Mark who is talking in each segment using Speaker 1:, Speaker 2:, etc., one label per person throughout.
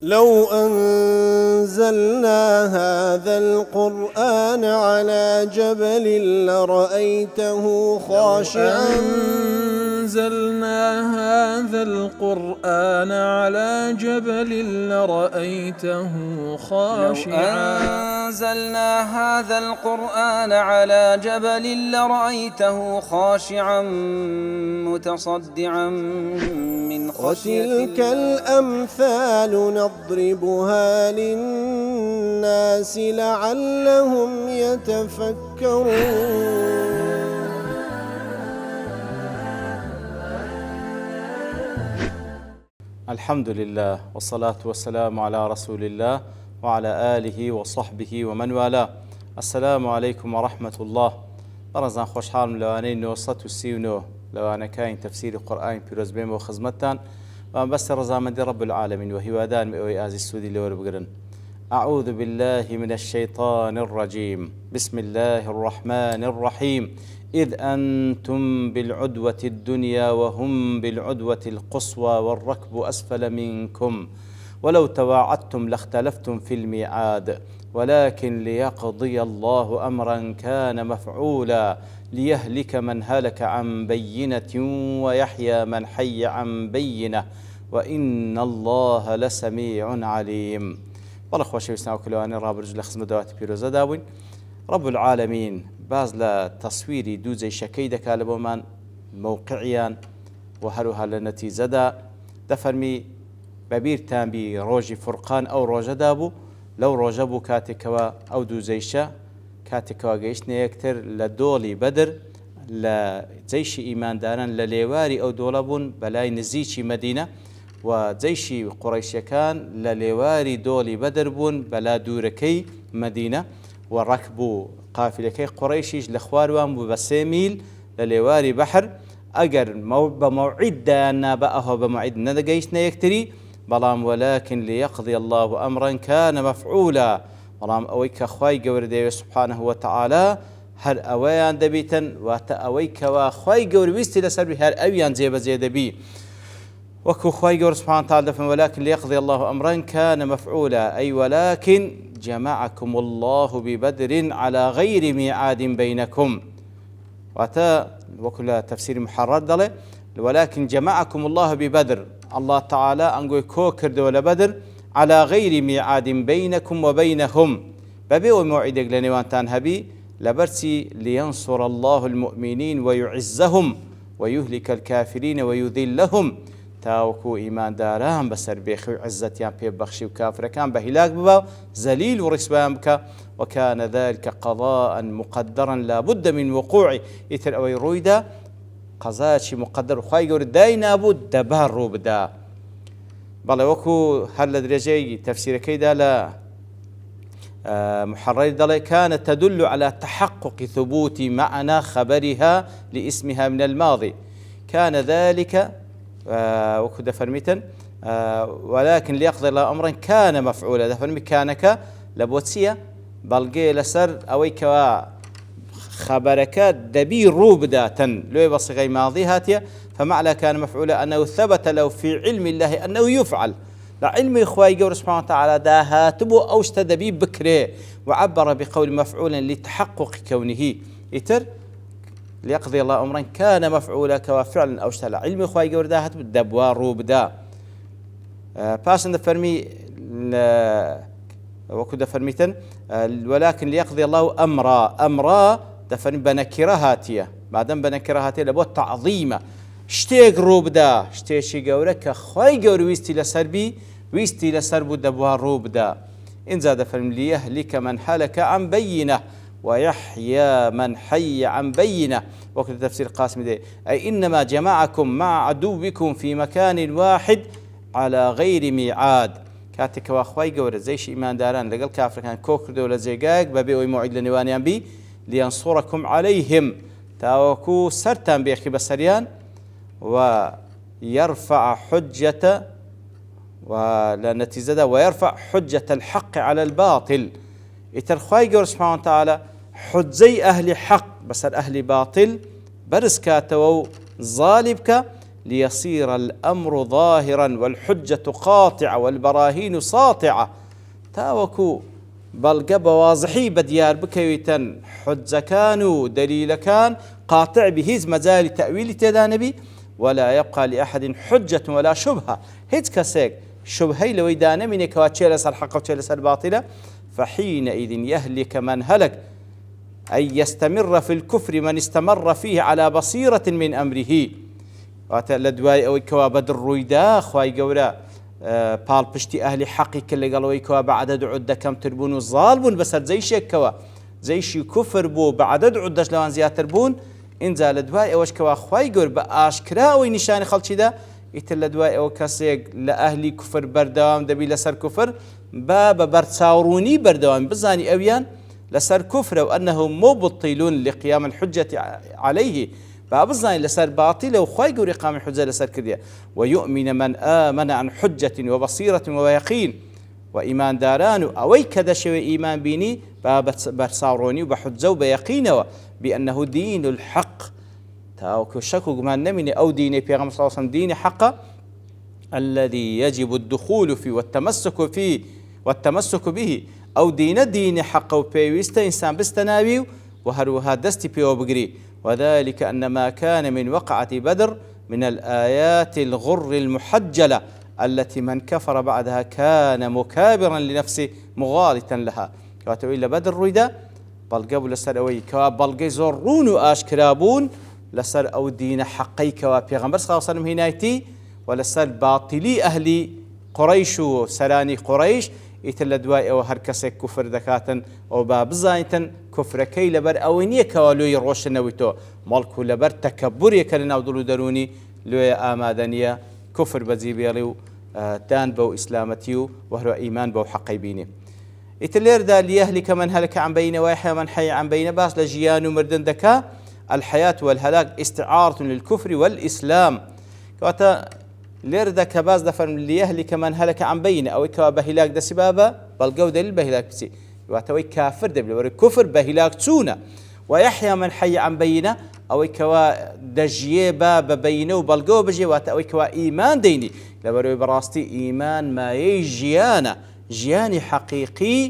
Speaker 1: لو أنزلنا هذا القرآن على جبل لرأيته خاشعا
Speaker 2: أنزلنا هذا القرآن على جبل لرأيته خاشعا
Speaker 3: أنزلنا هذا القرآن على جبل لرأيته خاشعا متصدعا من خشية
Speaker 1: وتلك الأمثال نضربها للناس لعلهم يتفكرون.
Speaker 4: الحمد لله والصلاة والسلام على رسول الله وعلى آله وصحبه ومن والاه. السلام عليكم ورحمة الله. برزان خوشحال لواني 939 لوانا كاين تفسير القرآن بيروز بيم وخزمتان وان بس رزامندي رب العالمين وهوادان مئوي آزي السودي اللي وربقرن. أعوذ بالله من الشيطان الرجيم. بسم الله الرحمن الرحيم. إذ أنتم بالعدوة الدنيا وهم بالعدوة القصوى والركب أسفل منكم ولو تواعدتم لاختلفتم في الميعاد ولكن ليقضي الله أمرا كان مفعولا ليهلك من هلك عن بينة ويحيى من حي عن بينة وإن الله لسميع عليم. والله خوشي بسناو كلواني راب رجل خزم دوات بيروزا داوين رب العالمين باز لتصويري دوزي شكي دكا لبومان موقعيان وهروها لنتيجة دفرمي ببير تانبي روجي فرقان أو روجة دابو لو روجبو كاتكوا أو دوزيشا كاتكوا قيشنا يكتر لدولي بدر لزيش إيمان دارا لليواري أو دولبون بلاي نزيشي مدينة وزيشي قريشي كان لليواري دولي بدر بون بلا دوركي مدينة وركبوا قافلكي قريشيش لخواروان بسيميل لليواري بحر أجر بموعد دانا بأهو بموعد ندقيشنا يكتري بلام ولكن ليقضي الله أمرا كان مفعولا بلام أويك أخواي قوردي سبحانه وتعالى هر أويان دبيتا وتأويك وأخواي قور بيستي لسر هر أويان زي دبي وكو أخواي قور سبحانه وتعالى ولكن ليقضي الله أمرا كان مفعولا أي ولكن جمعكم الله ببدر على غير ميعاد بينكم واتا وكل تفسير محرر دله ولكن جمعكم الله ببدر الله تعالى أنقول كوكر دول بدر على غير ميعاد بينكم وبينهم ببي وموعدك لنوانتان هبي لبرسي لينصر الله المؤمنين ويعزهم ويهلك الكافرين ويذلهم تاوكو إيمان داران بسر بيخي عزتيان بي بخشي وكافر كان بهلاك ببا زليل ورسبان بك وكان ذلك قضاء مقدرا لا بد من وقوع إثر أوي رويدا قضاء مقدر وخاي قول داينا بود دبار روبدا بلا وكو هل درجي تفسير كيدا لا محرر دلي كانت تدل على تحقق ثبوت معنى خبرها لاسمها من الماضي كان ذلك وكو دفرميتا ولكن ليقضي الله أمرا كان مفعولا دفرمي كانك لبوتسية بلقي لسر أويك خبرك دبي روبداتا لو بصيغي ماضي هاتيا فمعنى كان مفعولا أنه ثبت له في علم الله أنه يفعل لعلم إخوائي قول سبحانه وتعالى دا هاتبو أوشت دبي بكري وعبر بقول مفعولا لتحقق كونه إتر ليقضي الله أمرا كان مفعولا كوافعلا أوشت علم إخوائي قول دا هاتبو دبوا روبدا باسن دفرمي وكو فرميتن ولكن ليقضي الله أمرا دفرمي بنكرة هاتية بعدين بنكرة هاتية لبو تعظيمة شتيق روبدا شتيشي قولك خواي قول ويستي لسربو دبوا روبدا إن زاد فرمي ليهلك من هلك عن بينة ويحيى من حي عن بينة وكو تفسير قاسم دي أي إنما جمعكم مع عدوكم في مكان واحد على غير ميعاد كاتك واخواي قورة زيش إيمان داران لقل كافر كان كوكر دولة زيقاق ببي ويموعد لنوانيان بي لينصركم عليهم تاوكو سرتان بيخي بسريان ويرفع حجة ولنتيزة ويرفع حجة الحق على الباطل إترخواي قورة سبحانه وتعالى حجزي أهل حق بسر أهل باطل برس كاتوو ظالبك ليصير الأمر ظاهرا والحجة قاطعة والبراهين ساطعة تاوكو بەڵگە بە واضحی بەدیار بکەویتەن حجەکان و دەلیلەکان قاطع بە هیچ مەجالی تەویلی تێدا نەبی ولا يبقى لأحد حجة ولا شبهة هیچ کەسێک شبهەی لەوەی دانەمینێکەوە چێ لەسەر حەق و چێ لەسەر باتیلە فحينئذ يهلك من هلك أي يستمر في الكفر من استمر فيه على بصيرة من أمره لدواي أو كوا بدر رويدا خواي جورا پاڵ پشتی ئەهلی حەقی کرد لەگەڵەوەی کەوا بەعەدەد عودە کەمتر بوون و زاڵ بوون بەسەر جەیشێکەوە جەیشی کوفر بوو بەعەدەد عودەش لەوان زیاتر بوون اینجا لە دوای ئەوەش کەوا خوای گەور بە ئاشکرا ئەوەی نیشانی خەڵکیدا ئیتر لە دوای ئەوە کەسێک لە ئەهلی کوفر بەردەوام دەبی لەسەر کوفر بە بەرچاوڕوونی بەردەوام بزانی ئەویان لەسەر کوفرە و ئەنەهم مبطلون لقيام الحجة عليه بابزاني لسر باطل وخواي قوري قام الحجة لسر كردية ويؤمن من آمن عن حجة وبصيرة ويقين وإيمان داران أوي كذا شوي إيمان بيني بصاروني وبحجة وبيقين بأنه دين الحق تاوكو شكو قمان نمني أو ديني بيغم صلى الله عليه وسلم دين حق الذي يجب الدخول فيه والتمسك به أو دين حق وبيويست إنسان بستناوي وهروها دستي بيو بقري وذلك أن ما كان من وقعة بدر من الآيات الغر المحجلة التي من كفر بعدها كان مكابرا لنفسه مغالطا لها كاتو إلا بدر رويدا بلقبوا لسر أوي بلقي زرون وآشكرابون لسر أو دين حقي كوا بيغمبر صلى الله عليه وسلم هنايتي ولسر باطلي أهلي قريش وسراني قريش ئیتر لە دوای ئەوە هەر کەسێک کوفر دەکاتن ئەو با بزانیتن کوفرەکەی لەبەر ئەوەی نییە کەوا لۆی ڕۆشنەوەی تۆ مەڵکو لەبەر تەکەبورێکە لە ناو دڵ و دەرونی لێ ئامادە نییە کوفر بەجێ بێڵێ و دان بەو ئیسلامەتی و وهرو ئیمان بەو حەقەی بینێ ئیتر لێردا ليهلك من هلك عن بينه ويحيى من حي عن بينه باس لە ژیان و مردن دەکا الحياة والهلاك استعارة للكفر والإسلام كواتا لێردا کە باز دەفەرم ليهلك من هلك عن بينه ئەوەی کەوا بە هیلاک دەسی بابە بەڵگە و دەلیل بە هیلاک بچی واتەوەی کافر دەبێت وەرە کوفر بە هیلاک چوونە ويحيى من حي عن بينه ئەوەی کەوا دەژیێ بە بەینە و بەڵگەوە بژێ واتە ئەوەی کەوا ئیمان دەینی لەبەرەوەی بەڕاستی ئیمان مایەی ژیانە ژیانی حەقیقی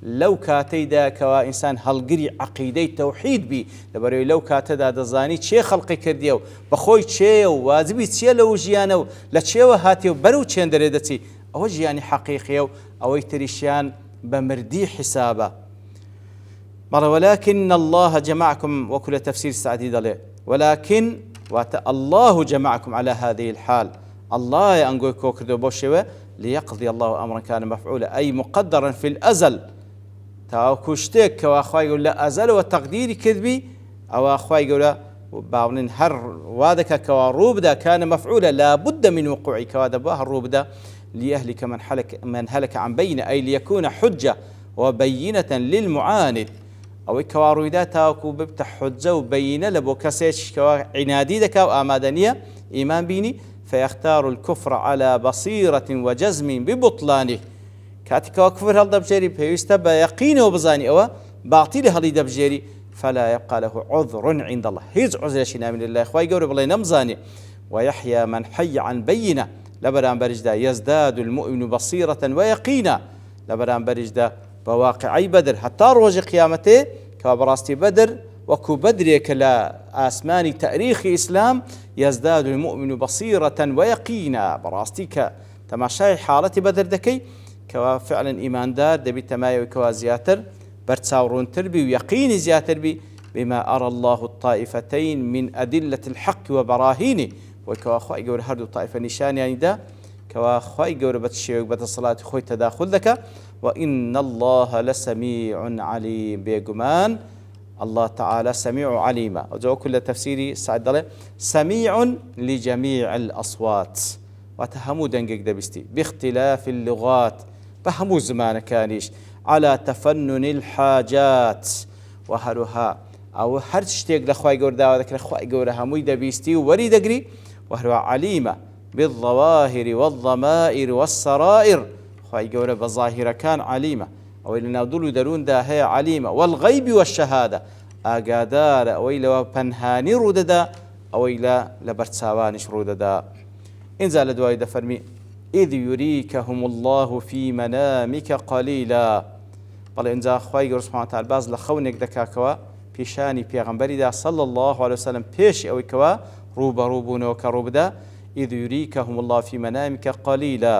Speaker 4: لەو کاتەیدا کەوا ئینسان هەڵگری عەقیدەی تەوحید بی لەبەرەوەی لەو کاتەدا دەزانی چێ خەڵقی کردیە و بەخۆی چێە و واجبی چیە لەو ژیانە و لە چێوە هاتیە و بەرەو چێندەرێ دەچی ئەوە ژیانی حەقیقیە و ئەوەی تریشیان بە مردی حسابە بەڵێ ولكن الله جمعكم وكل تفسير سعدي دەڵێ ولكن واتە الله جمعكم على هذه الحال الله ئەنگۆی کۆ کردو بۆ شێوە ليقضي الله أمرا كان مفعولا أي مقدرا في الأزل تاوكو شتێک کەوا خوای گەورە لە ئەزەلەوە تەقدیری کردبی ئەوە خوای گەورە باڵێن هەر وا دەکات کەوا ڕوو بدا كان مفعولا لا بد من وقوعه کەوا دەبا هەر ڕوو بدا ليهلك من هلك عن بينه أي ليكون حجة وبينة للمعاند ئەوەی کەوا ڕوویدا تاوەکو ببتە حجە و بەینە لە بۆ کەسێک کەوا عنادی دەکا و ئامادە نییە ئیمان بینی فيختار الكفر على بصيرة وجزم ببطلانه كاتكوا كفر هل دبجيري بيوستا بيقين وبزاني أو باطل هل دبجيري فلا يبقى له عذر عند الله هيز عذر شينا من الله إخوائي قولوا بالله نمزاني ويحيى من حي عن بينه لبران برجدا يزداد المؤمن بصيرة ويقينا لبران برجدا بواقعي بدر حتى روج قيامته كبراستي بدر وكو بدرك لا آسماني تاريخ إسلام يزداد المؤمن بصيرة ويقينا براستيك تماشاي حالتي بدر دكي كوا فعلا إيمان دار دبي تمايو كوا زياتر برتساورون تربي ويقين زياتر بي بما أرى الله الطائفتين من أدلة الحق وبراهينه وكوا خواي جور هردو طائفة نشان يعني دا كوا خواي جور بتشيوك بتصلاة خوي تداخل ذكا وإن الله لسميع عليم بيجمان الله تعالى سميع عليم وجو كل تفسيري سعد الله سميع لجميع الأصوات وتهمو دنجك دبستي باختلاف اللغات فهمو زمان كانيش على تفنن الحاجات وهروها أو هرشتيك لخواي قوردا وذكر لخواي قوردا هموي دبستي وري دقري وهروها عليمة بالظواهر والضمائر والسرائر خواي قوردا بظاهر كان عليمة أو إلنا دولو درون دا هي عليمة والغيب والشهادة أقادار أو إلوا بنهاني رددا ئەوەی لە بەرچاوانیش ڕوودەدا. ئینجا لە دوای دەفەرمی إذ يريكهم الله في منامك قليلا. بەڵێ ئینجا خوای گەورە سوبحانەهو وتعالا باز لە خەونێک دەکاکەوە پیشانی پێغەمبەریدا صلی الله عليه وسلم پێشی ئەوەی کەوا ڕوبەڕوو بوونەوە کە ڕووبدا إذ يريكهم الله في منامك قليلا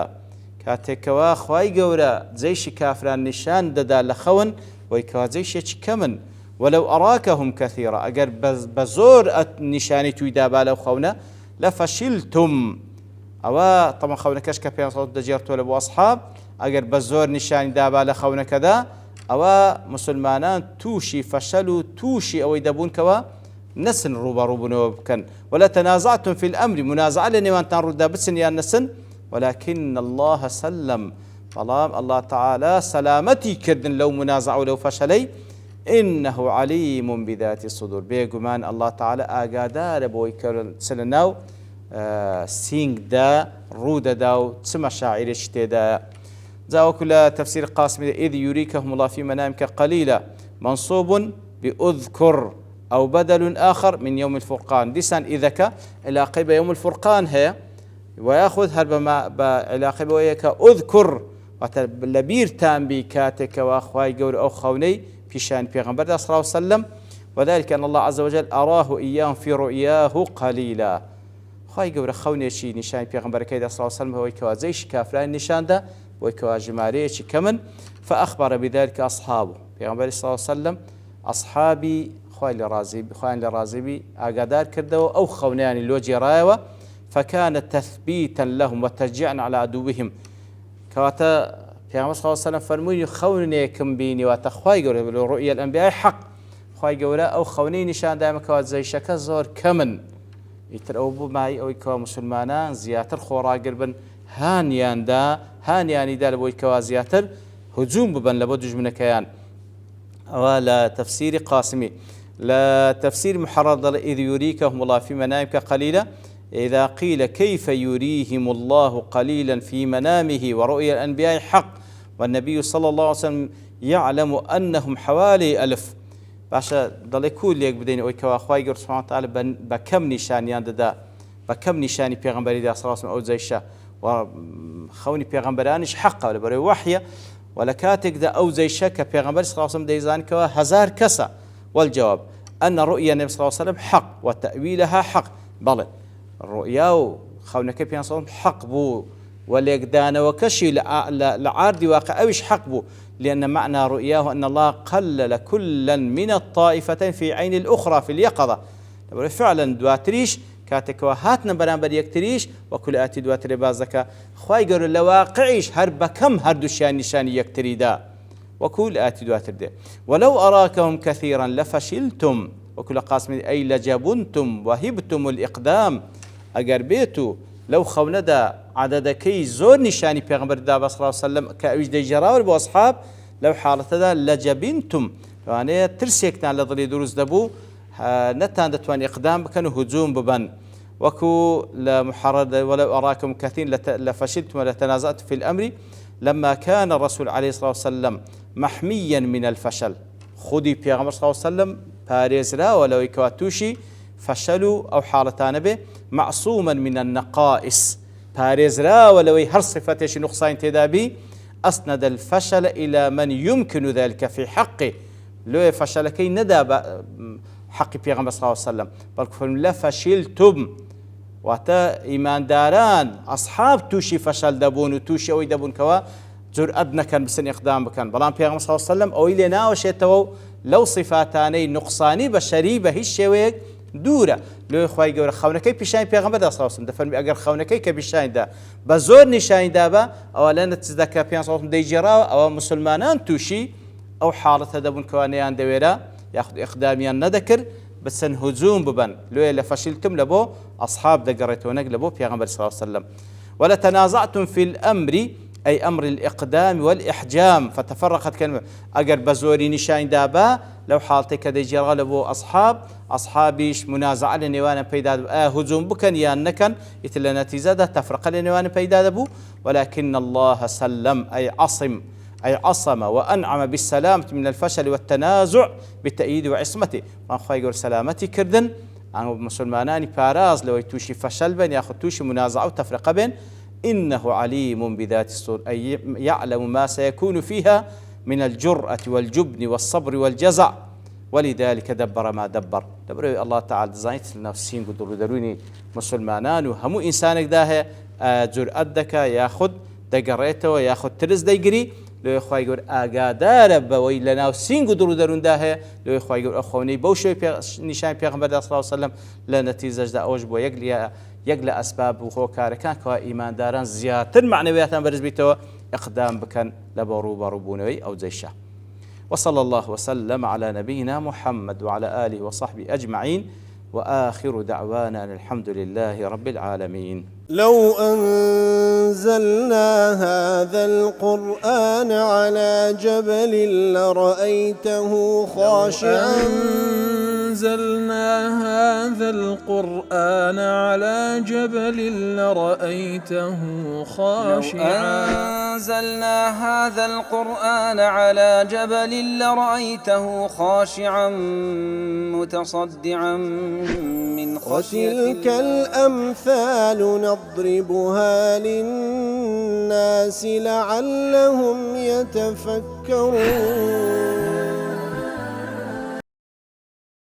Speaker 4: کاتێکەوە خوای گەورە جەیشی کافران نیشان دەدا لە خەون وەی کەوا جەیشێکی کەمن ولو أراكهم كثيرا ئەگەر بە زۆر نیشانی توویدا با لەو خەونە لەفەشیلتم ئەوە تەمە خەونەکەش کە پێیان سەڵات دەجێڕتۆ لە بۆ ئەسحاب ئەگەر بە زۆر نیشانی دابا لە خەونەکەدا ئەوە مسلمانان تووشی فەشەل و تووشی ئەوەی دەبوونکەوە نسن ڕوبەڕووبوونەوە بکەن ولا تنازعتم في الأمر منازعة لە نێوانتان ڕوودا بچن یان نسن ولكن الله سلم بەڵام الله تعالى سلامەتی کردن لەو منازعە و لەو فەشەلەی إنه عليم بذات الصدور بێگومان الله تعالى ئاگادارە بۆی کە چ لە ناو سینگدا ڕوودەدا و چ مەشاعیرێکی تێدایە. جاوەکو لە تەفسیر قاسمی إذ يريكهم الله في منامك قليلا منصوب بأذكر أو بدل آخر من يوم الفرقان دیسان إذاك علاقة بيوم الفرقان هي ويأخذ هرب بعلاقة بويك أذكر لبير تنبي كاتك وأخواي جور أو خوني بيشان بيغمبر صلى الله عليه وسلم وذلك أن الله عز وجل أراه إياهم في رؤياه قليلا خواي جور خوني شي نشان بيغمبر كيدا صلى الله عليه وسلم هو كوازيش كافرين نشان ده وكواجماريش كمن فأخبر بذلك أصحابه بيغمبر صلى الله عليه وسلم أصحابي خوان لرازبي أقدار كردوا أو خونيان لوجي رايوة فكان تثبيتا لهم وتشجيعا على عدوهم كواتا پیغمبر صلى الله عليه وسلم فرموی خونێکم بینی واتە خوای گەورە رؤيا الأنبياء حق خوای گەورە ئەو خەونەی نیشان دامە کەوا جەیشەکە زۆر کەمن ئیتر ئەو بوو مای ئەوەی کەوا مسلمانان زیاتر خۆڕاگر بن هانیانیدا لە بۆی کەوا زیاتر هجوم ببن لە بۆ دوژمنەکەیان. ئەوە لە تەفسیری قاسمی. لا تفسير محرر إذ يريكهم الله في منامك قليلا إذا قيل كيف يريهم الله قليلا في منامه ورؤيا الأنبياء حق والنبي صلى الله عليه وسلم يعلم أنهم حوالي 1000 باشا دڵێ کولێک بدەین ئەوەی کەوا خوای گەورە سوبحانەهو وتعالى بە کەم نیشانیان دەدا بە کەم نیشانی پێغەمبەریدا صلی الله عليه وسلم ئەو جەیشە و خەونی پێغەمبەرانیش حەقە لەبەرەوەی وحیە و لە کاتێکدا ئەو جەیشە کە پێغەمبەر صلی الله عليه وسلم دەیزانکەوە 1000 کەسە. والجواب أن رؤيا النبي صلى الله عليه وسلم حق وتأويلها حق بل الرؤيا خونك بيان صلى الله عليه وسلم حق بو وليقدان وكشي لعارض واقع أوش حق بو لأن معنى رؤياه أن الله قلل كلا من الطائفتين في عين الأخرى في اليقظة فعلا دواتريش كاتك وهاتنا برانبر يكتريش وكل آتي دواتري بازك خواهي قالوا لواقعيش هر بكم هر دوشان نشان يكتري دا وكل آتي دواتر ده ولو أراكهم كثيرا لفشلتم وكل قاسم أي لجبنتم وهبتم الإقدام أجر بيتو لو خوندا عدد كي زور نشاني پیغمبر دا صلى الله عليه وسلم كأوج دي جراور بو أصحاب لو حالة دا لجبنتم يعني ترسيكتان لضلي دروز دبو نتان دتوان إقدام كانوا هجوم ببن وكو لمحرد ولو أراكم كثير لفشلتم ولتنازعتم في الأمر لما كان الرسول عليه الصلاة والسلام محميا من الفشل خذي پیغمبر صلى الله عليه وسلم باريزرا ولو يكواتوشي فشلوا أو حالتان به معصوما من النقائص باريزرا ولو هر صفتش نقصان تدابي أسند الفشل إلى من يمكن ذلك في حقه لو فشل كي ندى حق پیغمبر صلى الله عليه وسلم بل لا فشلتم واتا إيمان داران أصحاب توشي فشل دبون وتوشي أوي دبون كوا جرأت نكن بسن إقدام بكن بلان پیغمبر صلى الله عليه وسلم أوي لنا وشيتو لو صفاتاني نقصاني بشري بهش شويك دورة لو خواي جور خونكي بيشان پیغمبر صلى الله عليه وسلم دفرمي أجر خونكي كبيشان دا بزور نشان دابا أو لنا تزدكا پیغمبر صلى الله عليه وسلم ديجرا أو مسلمانان توشي أو حالة دبون كوانيان دويرا ياخذ إقداميان ندكر بسن هجوم ببن لو لفشلتم لبو أصحاب دقريتونك لبو پیغمبر صلى الله عليه وسلم ولا تنازعتم في الأمر أي أمر الإقدام والإحجام فتفرقت كلمة أجر بزوري نشان دابا لو حالتك ديجرا لبو أصحابيش منازعة لنيوان بيداد هجوم بكن يانكن يتل نتيجة تفرق لنيوان بيداد بو ولكن الله سلم أي عصم وأنعم بالسلامة من الفشل والتنازع بالتأييد وعصمته ما خواهي يقول سلامتي كردن مسلمانانی پاراز لەوەی تووشی فەشەل بن یاخود تووشی منازعە و تەفرقە بن إنه عليم بذات الصدور أي يعلم ما سيكون فيها من الجرأة والجبن والصبر والجزع ولذلك دبر ما دبر الله تعالى دزايت لنا السين قدر دروني مسلمانان وهمو إنسانك داه جرأت دكا ياخد دقريته وياخد ترز ديقري لو يخوي يقول أقادار بوي لنا السين قدر درون داه لو يخوي يقول أخوني بوشي نشان بيغمبر صلى الله عليه وسلم لنتيجة دا أوجب ويقلي يقل أسباب وخو كاركان كوا إيمان داران زيادة معنوياتان برز بيتوا إقدام بكن لبرو بربونوي أو زيشة. وصلى الله وسلم على نبينا محمد وعلى آله وصحبه أجمعين وآخر دعوانا الحمد لله رب العالمين.
Speaker 1: لو أنزلنا هذا القرآن على جبل لرأيته خاشعا
Speaker 2: أنزلنا هذا القرآن على جبل لرأيته خاشعا
Speaker 3: أنزلنا هذا القرآن على جبل لرأيته خاشعا متصدعا من خشية الله.
Speaker 1: وتلك الأمثال نضربها للناس لعلهم يتفكرون.